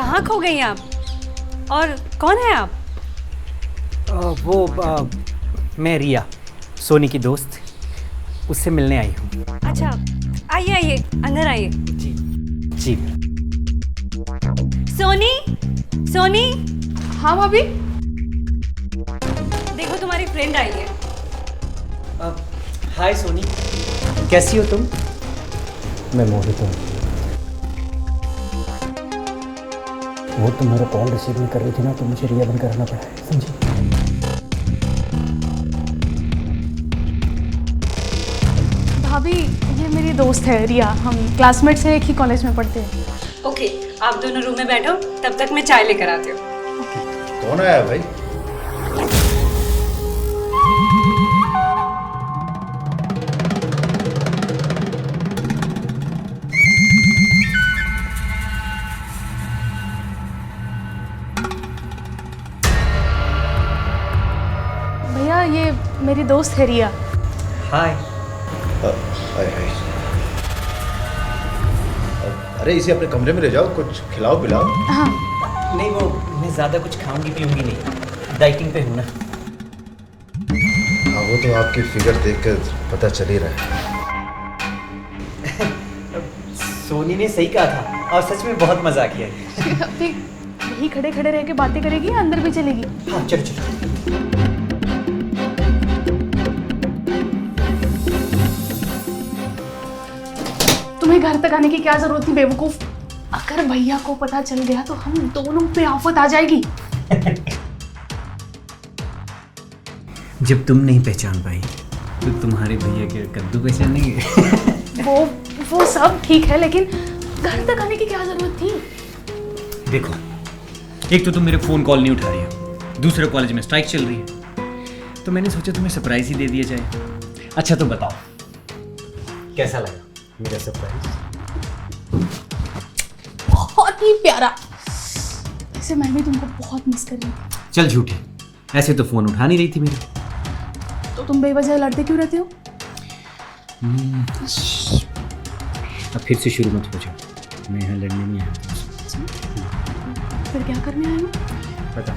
कहाँ खो गई आप? और कौन है आप? मैं रिया, सोनी की दोस्त, उससे मिलने आई हूँ। अच्छा, आइए आइए, अंदर आइए। जी जी। सोनी, सोनी, हाँ भाभी। देखो तुम्हारी फ्रेंड आई है। हाय सोनी, कैसी हो तुम? मैं मोहित हूँ। वो तुम्हारा कॉल रिसीव नहीं कर रही थी ना, तो मुझे रिया बनकर रहना पड़ा है, समझी? भाभी ये मेरी दोस्त है रिया, हम क्लासमेट्स हैं, एक ही कॉलेज में पढ़ते हैं। ओके, आप दोनों रूम में बैठो, तब तक मैं चाय लेकर आती हूँ। कौन आया भाई? भैया ये मेरी दोस्त है रिया। हाय। अरे इसे अपने कमरे में ले जाओ, कुछ खिलाओ पिलाओ। हाँ नहीं, वो मैं ज़्यादा कुछ खाऊंगी पीऊंगी नहीं, डाइटिंग पे हूँ ना। हाँ वो तो आपकी फिगर देखकर पता चल ही रहा है। सोनी ने सही कहा था, और सच में बहुत मजा किया है। अभी यही खड़े खड़े रह के बातें करेगी या अंदर भी चलेगी? हाँ चलो चलो। तुम्हें घर तक आने की क्या जरूरत थी बेवकूफ? अगर भैया को पता चल गया तो हम दोनों पे आफत आ जाएगी। जब तुम नहीं पहचान पाई तो तुम्हारे भैया के कद्दू पहचानेंगे। वो सब ठीक है, लेकिन घर तक आने की क्या जरूरत थी? देखो, एक तो तुम मेरे फोन कॉल नहीं उठा रही हो, दूसरे कॉलेज में स्ट्राइक चल रही है, तो मैंने सोचा तुम्हें सरप्राइज ही दे दिया जाए। अच्छा तो बताओ, कैसा लगा मेरा सरप्राइज? बहुत ही प्यारा। वैसे मैं भी तुमको बहुत मिस कर रही थी। चल झूठी, ऐसे तो फोन उठा नहीं रही थी मेरा। तो तुम बेवजह लड़ते क्यों रहते हो? अब फिर से शुरू मत हो जाओ, मैं यहाँ लड़ने नहीं आया। फिर क्या करने आए हो? पता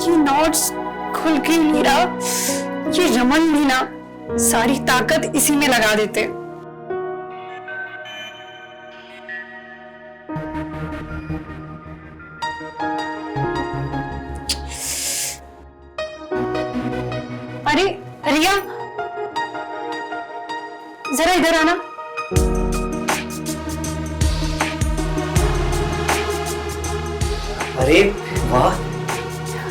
ये नोट्स खुल के नहीं रहा, ये रमन भी ना सारी ताकत इसी में लगा देते। अरे रिया, जरा इधर आना। अरे वाह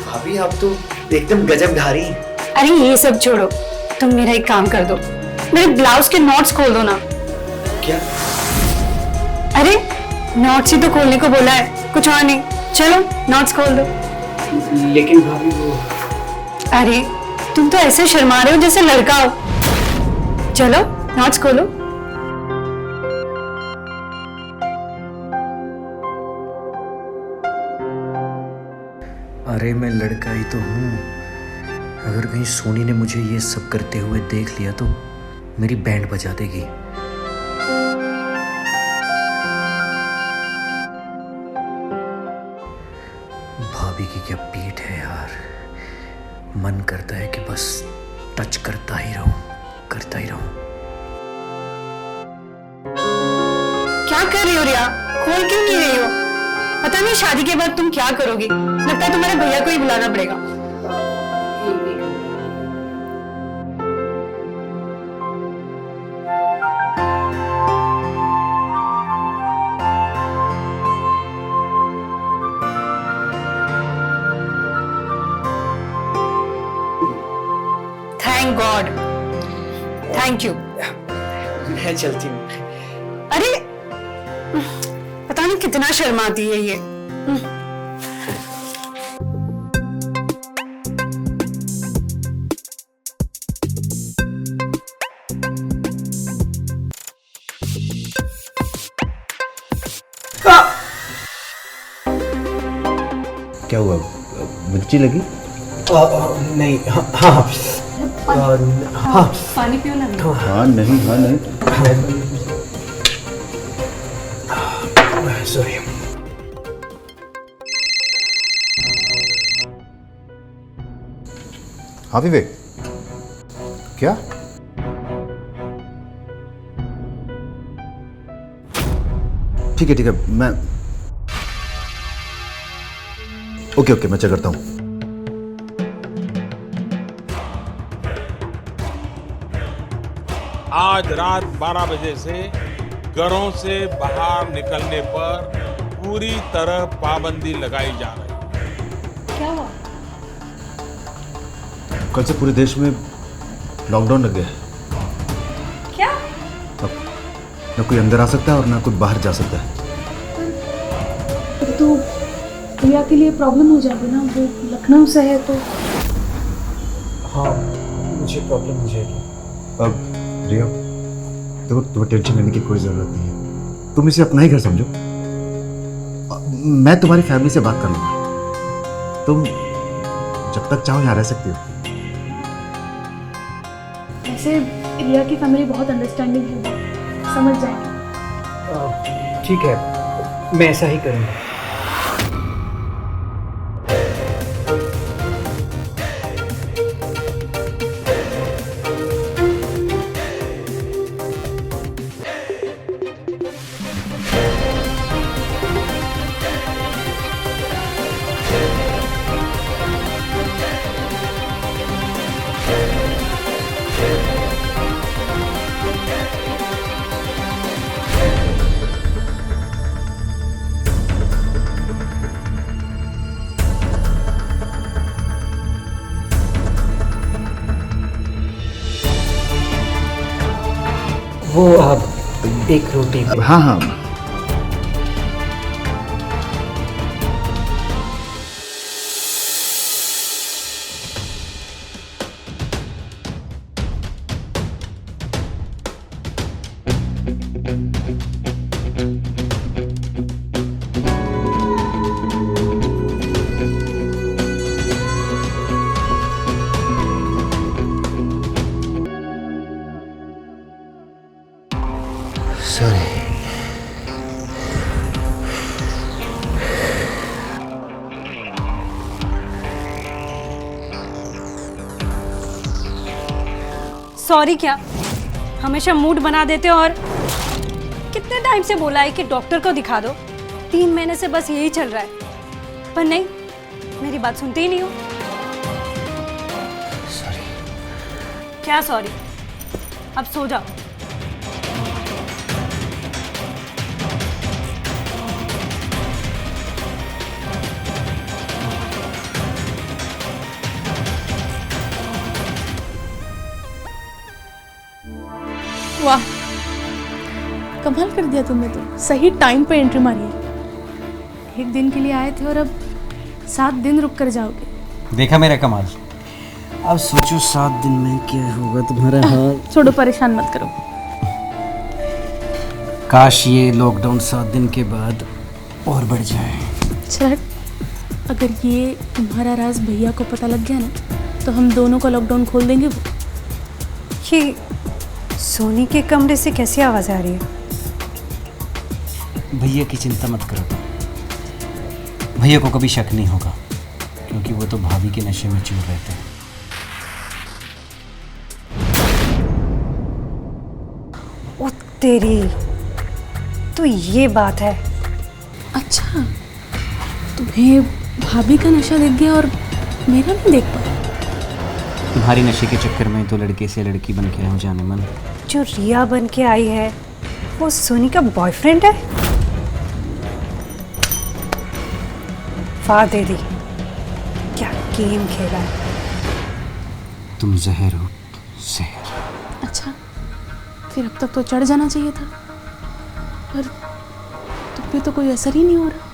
भाभी, आप तो एकदम गजब ढा रही हैं। अरे ये सब छोड़ो, तुम मेरा एक काम कर दो, मेरे ब्लाउज के नोट्स खोल दो ना। क्या? अरे नोट्स ही तो खोलने को बोला है, कुछ और नहीं। चलो नोट्स खोल दो। लेकिन भाभी वो... अरे तुम तो ऐसे शर्मा रहे हो जैसे लड़का हो। चलो नोट्स खोलो। अरे मैं लड़का ही तो हूँ, अगर कहीं सोनी ने मुझे ये सब करते हुए देख लिया तो मेरी बैंड बजा देगी। भाभी की क्या पीठ है यार, मन करता है कि बस टच करता ही रहूं, करता ही रहूं। क्या कर रही हो रिया? खोल क्यों नहीं रही हो? पता नहीं शादी के बाद तुम क्या करोगी। लगता है तुम्हारे भैया को ही बुलाना पड़ेगा। Thank God, thank you. मैं चलती हूँ। अरे पता नहीं कितना शर्माती है ये। क्या हुआ, मिर्ची लगी? नहीं, हाँ हाँ पानी पियो ना। हाँ नहीं, हाँ नहीं। सॉरी। हाँ विवेक, क्या? ठीक है, मैं ओके मैं चेक करता हूँ। आज रात 12 बजे से घरों से बाहर निकलने पर पूरी तरह पाबंदी लगाई जा रही है। क्या हुआ? कल से पूरे देश में लॉकडाउन लग गया है। क्या? अब ना कोई अंदर आ सकता है और ना कोई बाहर जा सकता है। तो भैया के लिए प्रॉब्लम हो जाएगी ना, वो लखनऊ से है तो। हाँ, मुझे प्रॉब्लम हो जाएगी। अब रिया, देखो तुम्हें टेंशन लेने की कोई ज़रूरत नहीं है। तुम इसे अपना ही घर समझो। मैं तुम्हारी फैमिली से बात कर लूँगा। तुम जब तक चाहो यहाँ रह सकती हो। ऐसे रिया की फैमिली बहुत अंडरस्टैंडिंग है, समझ जाएंगे। ठीक है, मैं ऐसा ही करूँगा। वो आप एक रोटी। हाँ सॉरी। सॉरी क्या? हमेशा मूड बना देते हो। और कितने टाइम से बोला है कि डॉक्टर को दिखा दो। 3 महीने से बस यही चल रहा है, पर नहीं, मेरी बात सुनते ही नहीं हो। सॉरी। क्या सॉरी? अब सो जाओ। वाह, कमाल कर दिया तुमने तो, सही टाइम पे एंट्री मारी है। 1 दिन के लिए आए थे और अब 7 दिन रुक कर जाओगे। देखा मेरा कमाल। अब सोचो 7 दिन में क्या होगा तुम्हारा हाल। छोड़ो, परेशान मत करो। काश ये लॉकडाउन 7 दिन के बाद और बढ़ जाए। चल, अगर ये तुम्हारा राज भैया को पता लग गया ना, तो हम दोनों का लॉकडाउन खोल देंगे। वो ये सोनी के कमरे से कैसी आवाज़ आ रही है? भैया की चिंता मत करो, भैया को कभी शक नहीं होगा, क्योंकि वो तो भाभी के नशे में चूर रहते हैं। ओ तेरी, तो ये बात है। अच्छा, तुम्हें भाभी का नशा दिख गया और मेरा नहीं देख पाया। तुम्हारी नशे के चक्कर में तो लड़के से लड़की बन के आए जाने मन। जो रिया बन के आई है वो सोनी का बॉयफ्रेंड है। वाह दीदी, क्या गेम खेला है। तुम जहर हो, जहर। अच्छा, फिर अब तक तो चढ़ जाना चाहिए था, पर तुम पे तो कोई असर ही नहीं हो रहा।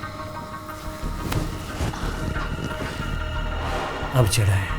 अब चढ़ा है।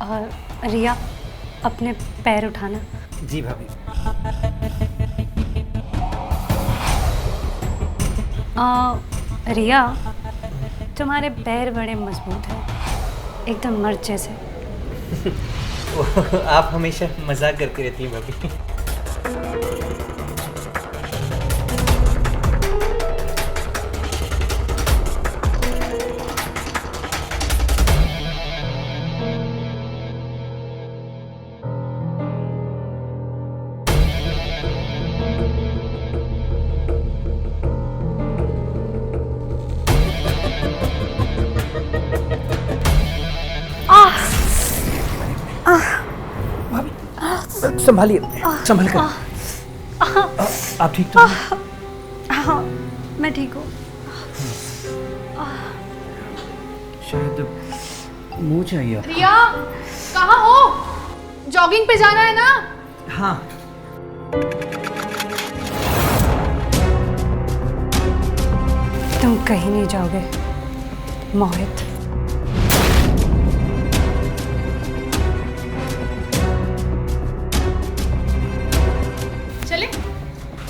और रिया, अपने पैर उठाना। जी भाभी। रिया, तुम्हारे पैर बड़े मजबूत हैं, एकदम मर्द जैसे। आप हमेशा मजाक करती रहती हैं भाभी। संभालिए, संभल कर। आप ठीक तो हैं? हाँ, मैं ठीक हूँ। शायद मुंह चाहिए। रिया, कहाँ हो? जॉगिंग पे जाना है ना? हाँ। तुम कहीं नहीं जाओगे मोहित। चले?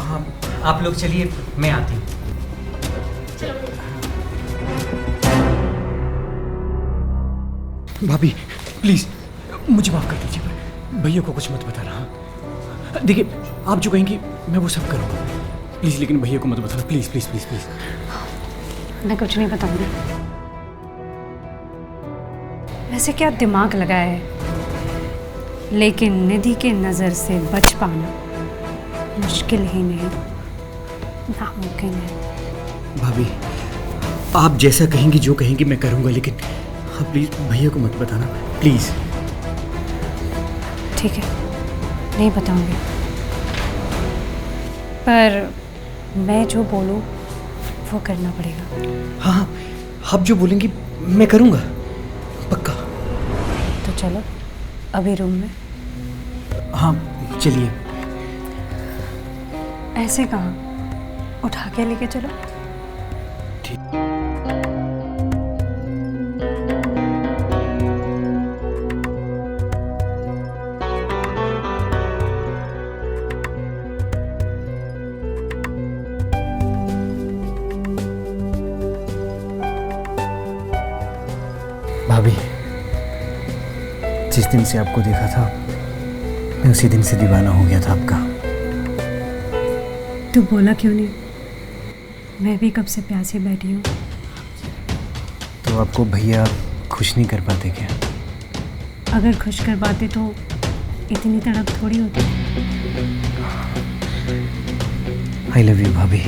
हाँ, आप लोग चलिए, मैं आती हूँ। भाभी प्लीज मुझे माफ कर दीजिए, भैया को कुछ मत बताना। हाँ? देखिए, आप जो कहेंगी मैं वो सब करूँगा, प्लीज, लेकिन भैया को मत बताना, प्लीज प्लीज प्लीज प्लीज। मैं कुछ नहीं बताऊंगी। वैसे क्या दिमाग लगाया है, लेकिन निधि के नज़र से बच पाना मुश्किल ही नहीं, नामुमकिन है। भाभी, आप जैसा कहेंगी, जो कहेंगी मैं करूँगा, लेकिन आप प्लीज भैया को मत बताना, प्लीज। ठीक है, नहीं बताऊंगी, पर मैं जो बोलूं वो करना पड़ेगा। हाँ हाँ, आप जो बोलेंगी मैं करूँगा, पक्का। तो चलो अभी रूम में। हाँ चलिए। ऐसे कहाँ, उठा के लेके चलो। भाभी, जिस दिन से आपको देखा था मैं उसी दिन से दीवाना हो गया था आपका। तू बोला क्यों नहीं? मैं भी कब से प्यासी बैठी हूँ। तो आपको भैया खुश नहीं कर पाते क्या? अगर खुश कर पाते तो इतनी तड़प थोड़ी होती। आई लव यू भाभी,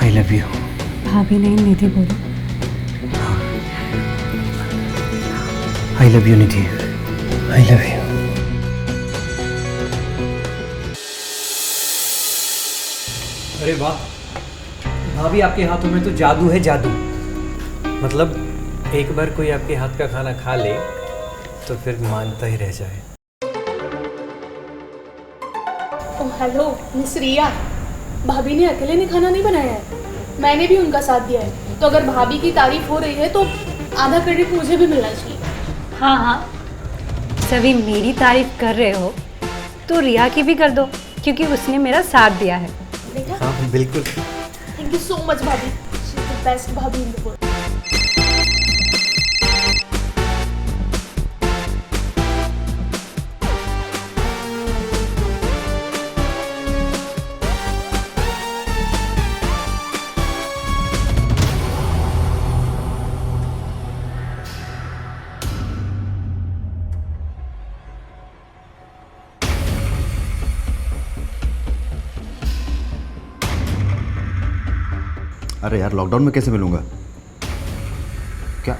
आई लव यू। भाभी नहीं, निधि बोलो। I love you Nidhi, I love you. अरे वाह भाभी, आपके हाथों में तो जादू है, जादू। मतलब एक बार कोई आपके हाथ का खाना खा ले तो फिर मानता ही रह जाए। ओह हेलो मिस रिया, भाभी ने अकेले ने खाना नहीं बनाया है, मैंने भी उनका साथ दिया है। तो अगर भाभी की तारीफ हो रही है तो आधा क्रेडिट मुझे भी मिलना चाहिए। हाँ हाँ, सभी मेरी तारीफ कर रहे हो तो रिया की भी कर दो, क्योंकि उसने मेरा साथ दिया है। देखा? हाँ बिल्कुल। थैंक यू सो मच भाभी, बेस्ट भाभी इन द वर्ल्ड। अरे यार लॉकडाउन में कैसे मिलूंगा? क्या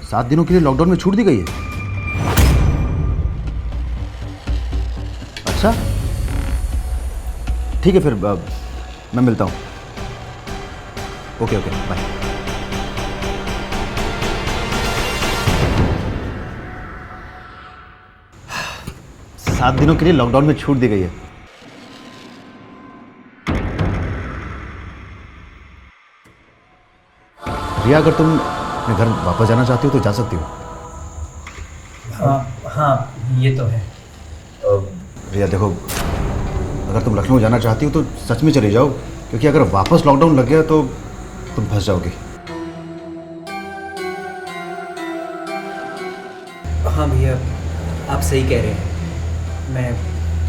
7 दिनों के लिए लॉकडाउन में छूट दी गई है? अच्छा ठीक है फिर मैं मिलता हूँ। Okay okay bye. सात दिनों के लिए लॉकडाउन में छूट दी गई है। रिया अगर तुम अपने घर वापस जाना चाहती हो तो जा सकती हो। हाँ ये तो है। रिया देखो, अगर तुम लखनऊ जाना चाहती हो तो सच में चली जाओ, क्योंकि अगर वापस लॉकडाउन लग गया तो तुम फंस जाओगी। हाँ भैया, आप सही कह रहे हैं, मैं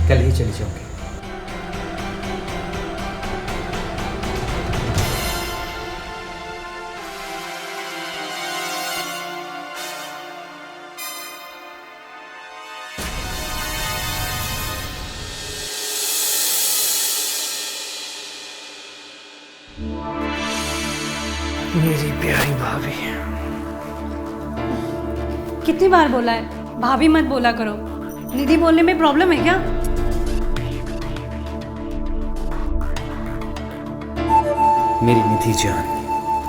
कल ही चली जाऊँगी। मेरी प्यारी भाभी। कितनी बार बोला है भाभी मत बोला करो, दीदी बोलने में प्रॉब्लम है क्या? मेरी निधि जान,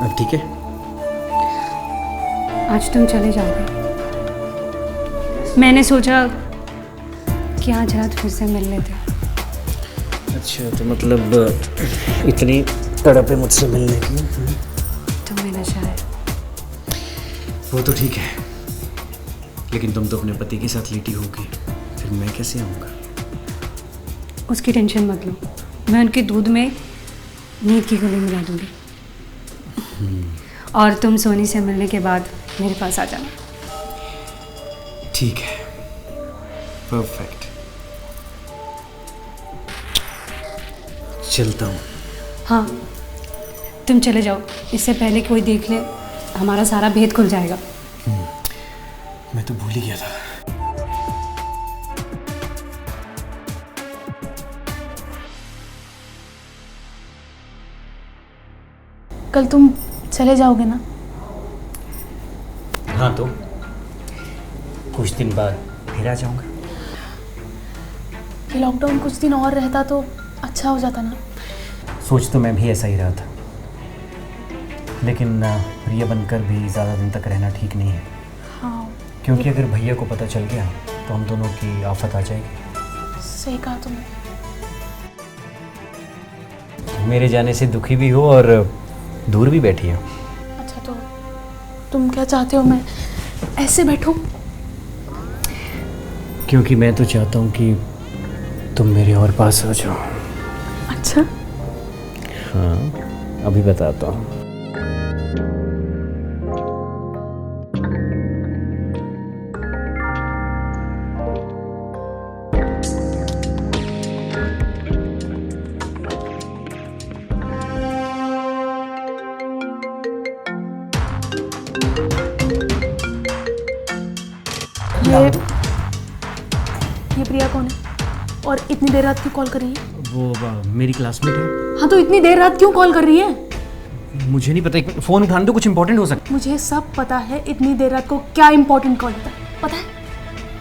अब ठीक है? आज तुम चले जाओगे, मैंने सोचा कि आज रात फिर से मिल लेते। अच्छा तो मतलब इतनी तड़प है मुझसे मिलने की? तुम्हें नशा है। वो तो ठीक है, लेकिन तुम तो अपने पति के साथ लेटी होगी, फिर मैं कैसे आऊँगा? उसकी टेंशन मत लो, मैं उनके दूध में नींद की गोली मिला दूंगी। और तुम सोनी से मिलने के बाद मेरे पास आ जाना। ठीक है, परफेक्ट। चलता हूँ। हाँ तुम चले जाओ, इससे पहले कोई देख ले हमारा सारा भेद खुल जाएगा। मैं तो भूल ही गया था। कल तुम चले जाओगे ना? हाँ तो कुछ दिन बाद फिर आ जाऊँगा। ये लॉकडाउन कुछ दिन और रहता तो अच्छा हो जाता ना। सोच तो मैं भी ऐसा ही रहा था, लेकिन प्रिय बनकर भी ज़्यादा दिन तक रहना ठीक नहीं है। हाँ क्योंकि अगर भैया को पता चल गया तो हम दोनों की आफत आ जाएगी। सही कहा तुमने। मेरे जाने से दुखी भी हो और दूर भी बैठी हो। अच्छा तो तुम क्या चाहते हो मैं ऐसे बैठूं? क्योंकि मैं तो चाहता हूँ कि तुम मेरे और पास आ जाओ। अच्छा हाँ अभी बताता हूँ। ये प्रिया कौन है और इतनी देर रात क्यों कॉल कर रही है? वो मेरी क्लासमेट है। हाँ तो इतनी देर रात क्यों कॉल कर रही है? मुझे नहीं पता, एक मिनट, फोन उठाने दो, कुछ इंपॉर्टेंट हो सकता मुझे सब पता है इतनी देर रात को क्या इंपॉर्टेंट कॉल होता है। पता है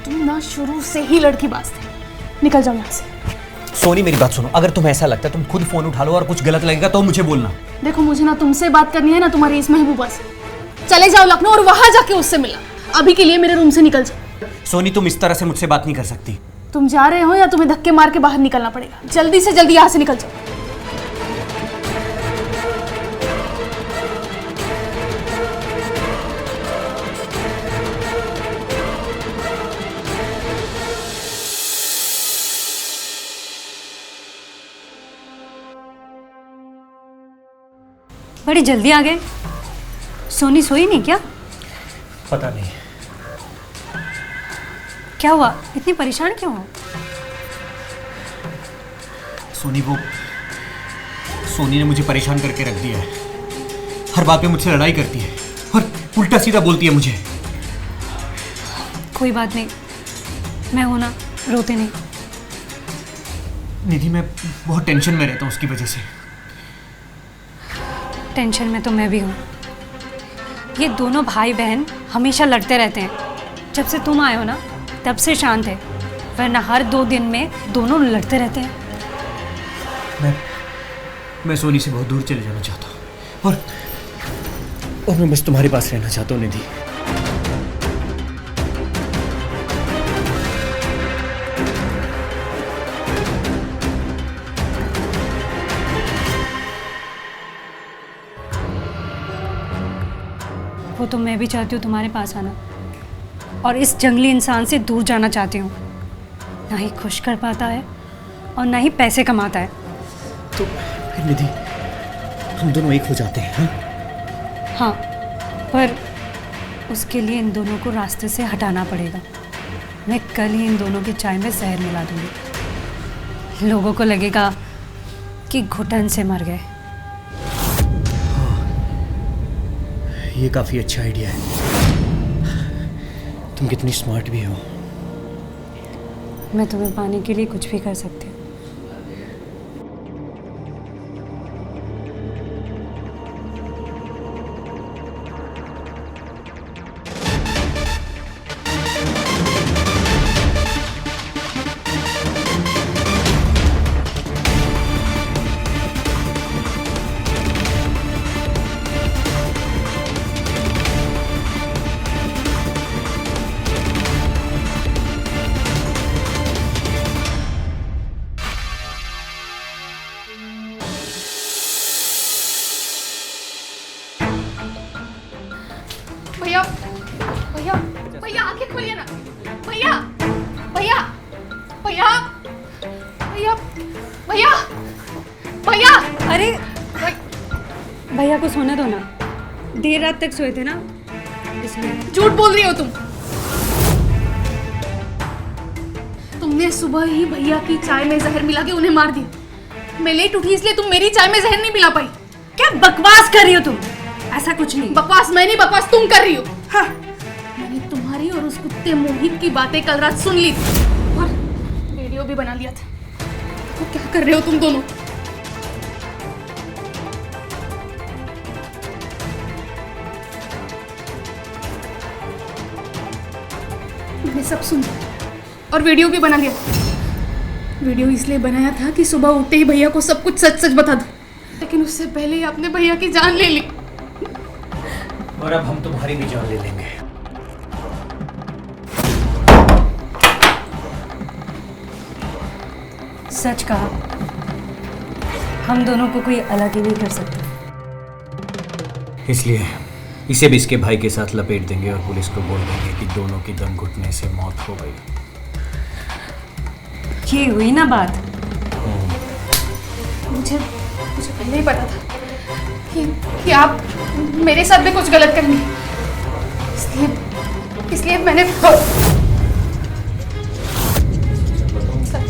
तुम ना शुरू से ही लड़की बाज थे। निकल जाओ यहाँ से। है। सोनी मेरी बात सुनो, अगर तुम्हें ऐसा लगता है तुम खुद फोन उठा लो और कुछ गलत लगेगा तो मुझे बोलना। देखो मुझे ना तुमसे बात करनी है ना तुम्हारी इस महबूबा से। चले जाओ लखनऊ और वहां जाके उससे मिला। अभी के लिए मेरे रूम से निकल जाओ। सोनी तुम इस तरह से मुझसे बात नहीं कर सकती। तुम जा रहे हो या तुम्हें धक्के मार के बाहर निकलना पड़ेगा? जल्दी से जल्दी यहाँ से निकल जाओ। बड़ी जल्दी आ गए। सोनी सोई नहीं क्या? पता नहीं। क्या हुआ, इतनी परेशान क्यों हो? सोनी ने मुझे परेशान करके रख दिया है। हर बात पे मुझसे लड़ाई करती है और उल्टा सीधा बोलती है मुझे। कोई बात नहीं, मैं हूं ना, रोते नहीं। निधि, मैं बहुत टेंशन में रहता हूँ उसकी वजह से। टेंशन में तो मैं भी हूँ। ये दोनों भाई बहन हमेशा लड़ते रहते हैं। जब से तुम आए हो ना, तब से शांत है, वरना हर 2 दिन में दोनों लड़ते रहते हैं। मैं सोनी से बहुत दूर चले जाना चाहता हूँ और मैं बस तुम्हारे पास रहना चाहता हूँ निधि। वो तो मैं भी चाहती हूँ तुम्हारे पास आना, और इस जंगली इंसान से दूर जाना चाहती हूँ। ना ही खुश कर पाता है और ना ही पैसे कमाता है। तो फिर निधि, हम दोनों एक हो जाते हैं। हाँ, पर उसके लिए इन दोनों को रास्ते से हटाना पड़ेगा। मैं कल ही इन दोनों की चाय में जहर मिला दूंगी। लोगों को लगेगा कि घुटन से मर गए। ये काफ़ी अच्छा आइडिया है। तुम कितनी स्मार्ट भी हो। मैं तुम्हें पाने के लिए कुछ भी कर सकती हूँ। भैया भैया भैया, आंखें खोलिए ना। भैया भैया भैया भैया भैया भैया। अरे भैया को सोने दो ना, देर रात तक सोए थे ना, इसलिए। झूठ बोल रही हो तुमने सुबह ही भैया की चाय में जहर मिला के उन्हें मार दिया। मैं लेट उठी इसलिए तुम मेरी चाय में जहर नहीं मिला पाई। क्या बकवास कर रही हो तुम? ऐसा कुछ नहीं। बकवास मैं नहीं, बकवास तुम कर रही हो। हाँ, मैंने तुम्हारी और उस कुत्ते मोहित की बातें कल रात सुन ली थी और वीडियो भी बना लिया था। तो क्या कर रहे हो तुम दोनों? मैंने सब सुन लिया और वीडियो भी बना लिया। वीडियो इसलिए बनाया था कि सुबह उठते ही भैया को सब कुछ सच सच बता दूं, लेकिन उससे पहले ही आपने भैया की जान ले ली। और अब हम तुम्हारी भी जान ले लेंगे। सच कहा, हम दोनों को कोई अलग ही नहीं कर सकता। इसलिए इसे भी इसके भाई के साथ लपेट देंगे और पुलिस को बोल देंगे कि दोनों की दम घुटने से मौत हो गई। ये हुई ना बात। मुझे पहले ही पता था कि आप मेरे साथ भी कुछ गलत करेंगे, इसलिए मैंने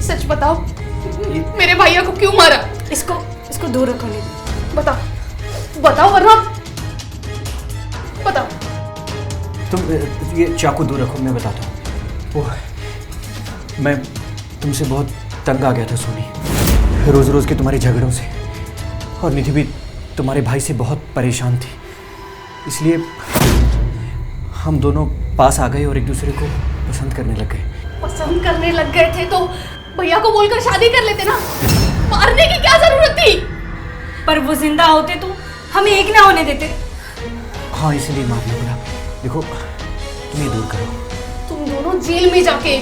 सच बताओ, मेरे भैया को क्यों मारा? इसको दूर रखो। नहीं, बताओ वरना बताओ। तुम ये चाकू दूर रखो, मैं बताता हूँ। मैं तुमसे बहुत तंग आ गया था सोनी, रोज़ रोज़ के तुम्हारे झगड़ों से, और निधि भी तुम्हारे भाई से बहुत परेशान थी। इसलिए हम दोनों पास आ गए और एक दूसरे को पसंद करने लग गए। पसंद करने लग गए थे तो भैया को बोलकर शादी कर लेते ना, मारने की क्या जरूरत थी? पर वो जिंदा होते तो हमें एक ना होने देते। हाँ, इसलिए मारने पड़ा। देखो, तुम ये दूर करो। तुम दोनों जेल में जाके,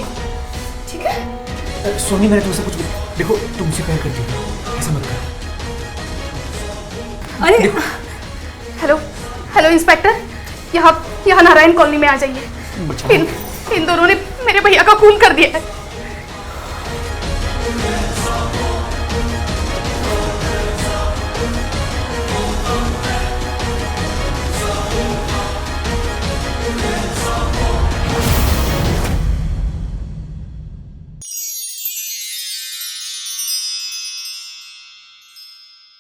ठीक है? सोनी, मैंने तुमसे कुछ देखो, तुमसे प्यार करती हूँ, ऐसा मत करो। अरे हेलो इंस्पेक्टर, यहाँ नारायण कॉलोनी में आ जाइए। इन दोनों ने मेरे भैया का खून कर दिया है।